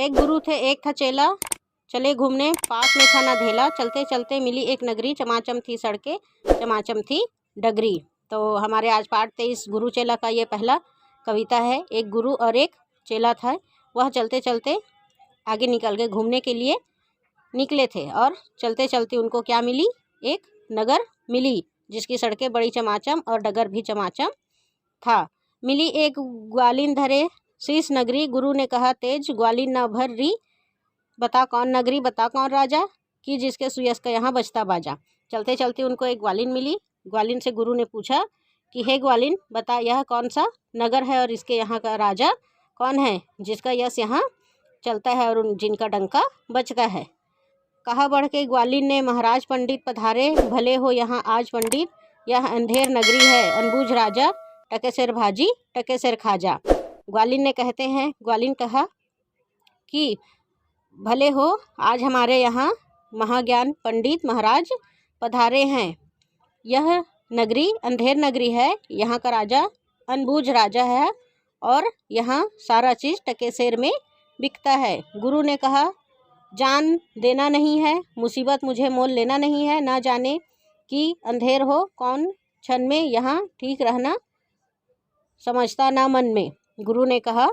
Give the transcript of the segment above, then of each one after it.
एक गुरु थे एक था चेला, चले घूमने पास में था ना धेला। चलते चलते मिली एक नगरी, चमाचम थी सड़कें चमाचम थी डगरी। तो हमारे आज पाठ 23 गुरु चेला का ये पहला कविता है। एक गुरु और एक चेला था, वह चलते चलते आगे निकल गए, घूमने के लिए निकले थे। और चलते चलते उनको क्या मिली, एक नगर मिली जिसकी सड़कें बड़ी चमाचम और डगर भी चमाचम था। मिली एक ग्वालिन धरे शीश नगरी, गुरु ने कहा तेज ग्वालिन न भर री, बता कौन नगरी बता कौन राजा, कि जिसके सुयस का यहाँ बजता बाजा। चलते चलते उनको एक ग्वालिन मिली। ग्वालिन से गुरु ने पूछा कि हे ग्वालिन बता यह कौन सा नगर है और इसके यहाँ का राजा कौन है, जिसका यश यहाँ चलता है और जिनका डंका बजता है। कहा बढ़ के ग्वालिन ने महाराज पंडित पधारे, भले हो यहाँ आज पंडित, यह अंधेर नगरी है अनबूझ राजा, टके सिर भाजी टके सिर खाजा। ग्वालिन ने कहते हैं, ग्वालिन कहा कि भले हो आज हमारे यहाँ महाज्ञान पंडित महाराज पधारे हैं। यह नगरी अंधेर नगरी है, यहाँ का राजा अनबूझ राजा है और यहाँ सारा चीज़ टके सेर में बिकता है। गुरु ने कहा जान देना नहीं है, मुसीबत मुझे मोल लेना नहीं है, ना जाने कि अंधेर हो कौन क्षण में, यहाँ ठीक रहना समझता ना मन में। गुरु ने कहा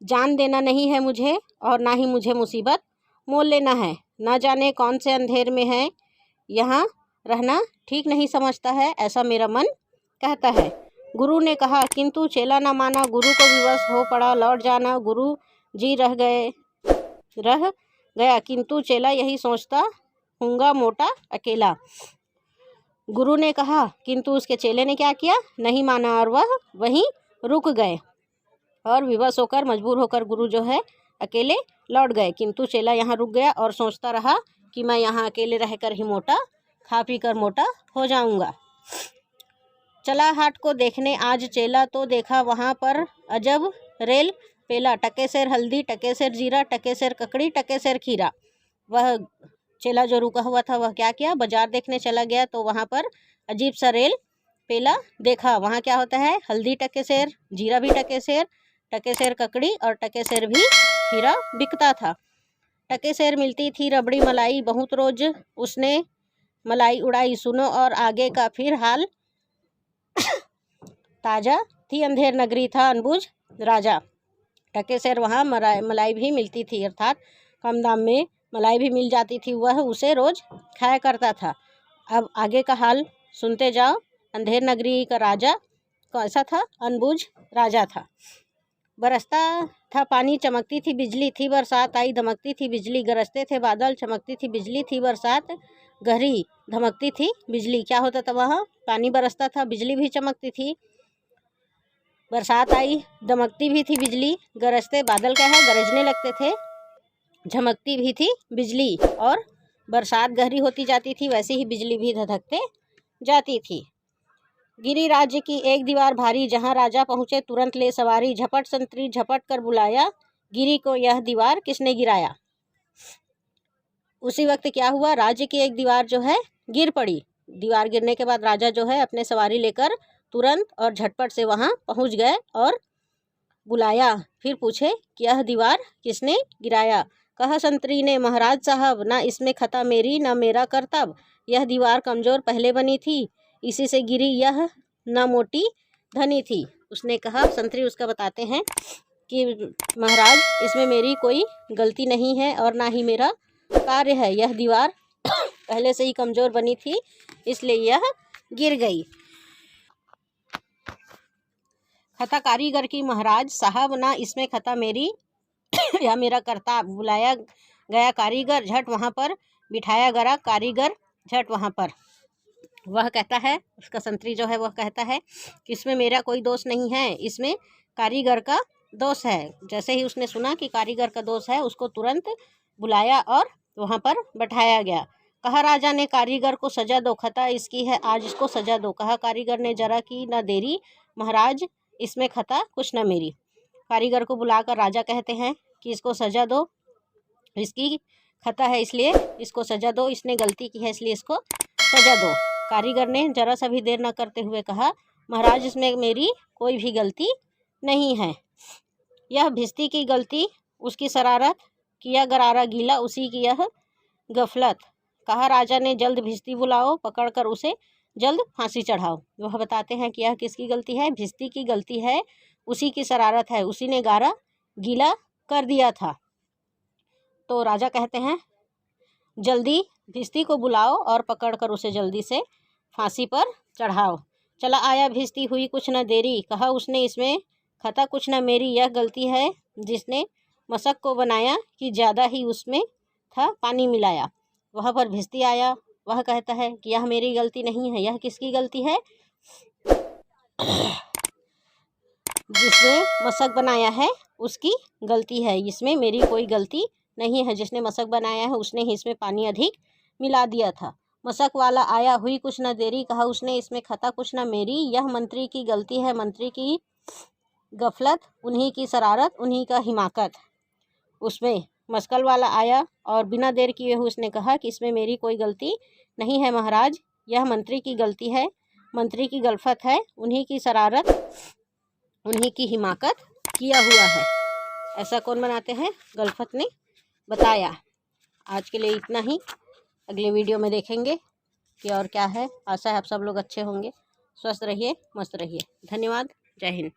जान देना नहीं है मुझे और ना ही मुझे मुसीबत मोल लेना है, ना जाने कौन से अंधेर में है, यहाँ रहना ठीक नहीं समझता है, ऐसा मेरा मन कहता है। गुरु ने कहा किंतु चेला ना माना, गुरु को विवश हो पड़ा लौट जाना। गुरु जी रह गया किंतु चेला यही सोचता हूँगा मोटा अकेला। गुरु ने कहा किंतु उसके चेले ने क्या किया, नहीं माना और वह वहीं रुक गए और विवश होकर मजबूर होकर गुरु जो है अकेले लौट गए। किंतु चेला यहाँ रुक गया और सोचता रहा कि मैं यहाँ अकेले रहकर ही मोटा खा पी कर मोटा हो जाऊँगा। चला हाट को देखने आज चेला, तो देखा वहाँ पर अजब रेल पेला, टके सेर हल्दी टके सेर जीरा टके सेर ककड़ी टके सेर खीरा। वह चेला जो रुका हुआ था वह क्या किया, बाजार देखने चला गया। तो वहाँ पर अजीब सा रेल पेला देखा। वहाँ क्या होता है, हल्दी टके सेर, जीरा भी टके सेर ककड़ी और टके सेर भी खीरा बिकता था। टके सेर मिलती थी रबड़ी मलाई, बहुत रोज उसने मलाई उड़ाई, सुनो और आगे का फिर हाल, ताजा थी अंधेर नगरी था अनबूझ राजा। टके सेर वहाँ मलाई भी मिलती थी, अर्थात कम दाम में मलाई भी मिल जाती थी, वह उसे रोज़ खाया करता था। अब आगे का हाल सुनते जाओ। अंधेर नगरी का राजा कैसा था, अनबूझ राजा था। बरसता था पानी चमकती थी बिजली, थी बरसात आई धमकती थी बिजली, गरजते थे बादल चमकती थी बिजली, थी बरसात गहरी धमकती थी बिजली। क्या होता था वहाँ, पानी बरसता था, बिजली भी चमकती थी, बरसात आई धमकती भी थी बिजली, गरजते बादल क्या है गरजने लगते थे, झमकती भी थी बिजली और बरसात गहरी होती जाती थी, वैसे ही बिजली भी धधकते जाती थी। गिरी राज्य की एक दीवार भारी, जहाँ राजा पहुँचे तुरंत ले सवारी, झपट संतरी झपट कर बुलाया, गिरी को यह दीवार किसने गिराया। उसी वक्त क्या हुआ, राज्य की एक दीवार जो है गिर पड़ी। दीवार गिरने के बाद राजा जो है अपने सवारी लेकर तुरंत और झटपट से वहाँ पहुँच गए और बुलाया। फिर पूछे कि यह दीवार किसने गिराया। कहा संतरी ने महाराज साहब, ना इसमें खता मेरी ना मेरा करतब, यह दीवार कमज़ोर पहले बनी थी, इसी से गिरी यह ना मोटी धनी थी। उसने कहा, संतरी उसका बताते हैं कि महाराज इसमें मेरी कोई गलती नहीं है और ना ही मेरा कार्य है, यह दीवार पहले से ही कमज़ोर बनी थी इसलिए यह गिर गई। खता कारीगर की महाराज साहब, ना इसमें खता मेरी या मेरा करता। बुलाया गया कारीगर, झट वहाँ पर बिठाया गया कारीगर, झट वहाँ पर। वह कहता है, उसका संतरी जो है वह कहता है कि इसमें मेरा कोई दोष नहीं है, इसमें कारीगर का दोष है। जैसे ही उसने सुना कि कारीगर का दोष है, उसको तुरंत बुलाया और वहाँ पर बैठाया गया। कहा राजा ने कारीगर को सजा दो, खता इसकी है आज इसको सजा दो। कहा कारीगर ने जरा की न देरी, महाराज इसमें खता कुछ न मेरी। कारीगर को बुलाकर राजा कहते हैं कि इसको सजा दो, इसकी खता है इसलिए इसको सजा दो, इसने गलती की है इसलिए इसको सजा दो। कारीगर ने जरा सा भी देर न करते हुए कहा, महाराज इसमें मेरी कोई भी गलती नहीं है, यह भिस्ती की गलती उसकी शरारत, किया गरारा गीला उसी की यह गफलत। कहा राजा ने जल्द भिश्ती बुलाओ, पकड़कर उसे जल्द फांसी चढ़ाओ। वह बताते हैं कि यह किसकी गलती है? भिश्ती की गलती है, उसी की शरारत है, उसी ने गारा गीला कर दिया था। तो राजा कहते हैं जल्दी भिश्ती को बुलाओ और पकड़कर उसे जल्दी से फांसी पर चढ़ाओ। चला आया भिश्ती हुई कुछ न देरी, कहा उसने इसमें खता कुछ न मेरी, यह गलती है जिसने मशक को बनाया कि ज़्यादा ही उसमें था पानी मिलाया। वहाँ पर भिश्ती आया, वह कहता है कि यह मेरी गलती नहीं है। यह किसकी गलती है? जिसने मशक बनाया है उसकी गलती है, इसमें मेरी कोई गलती नहीं है। जिसने मशक बनाया है उसने ही इसमें पानी अधिक मिला दिया था। मशक वाला आया हुई कुछ न देरी, कहा उसने इसमें खता कुछ न मेरी, यह मंत्री की गलती है, मंत्री की गफलत, उन्हीं की शरारत, उन्हीं का हिमाकत। उसमें मशकल वाला आया और बिना देर किए हुए उसने कहा कि इसमें मेरी कोई गलती नहीं है महाराज, यह मंत्री की गलती है, मंत्री की गलफत है, उन्हीं की शरारत, उन्हीं की हिमाकत किया हुआ है। ऐसा कौन बनाते हैं? गलफत ने बताया। आज के लिए इतना ही, अगले वीडियो में देखेंगे कि और क्या है। आशा है आप सब लोग अच्छे होंगे। स्वस्थ रहिए, मस्त रहिए। धन्यवाद। जय हिंद।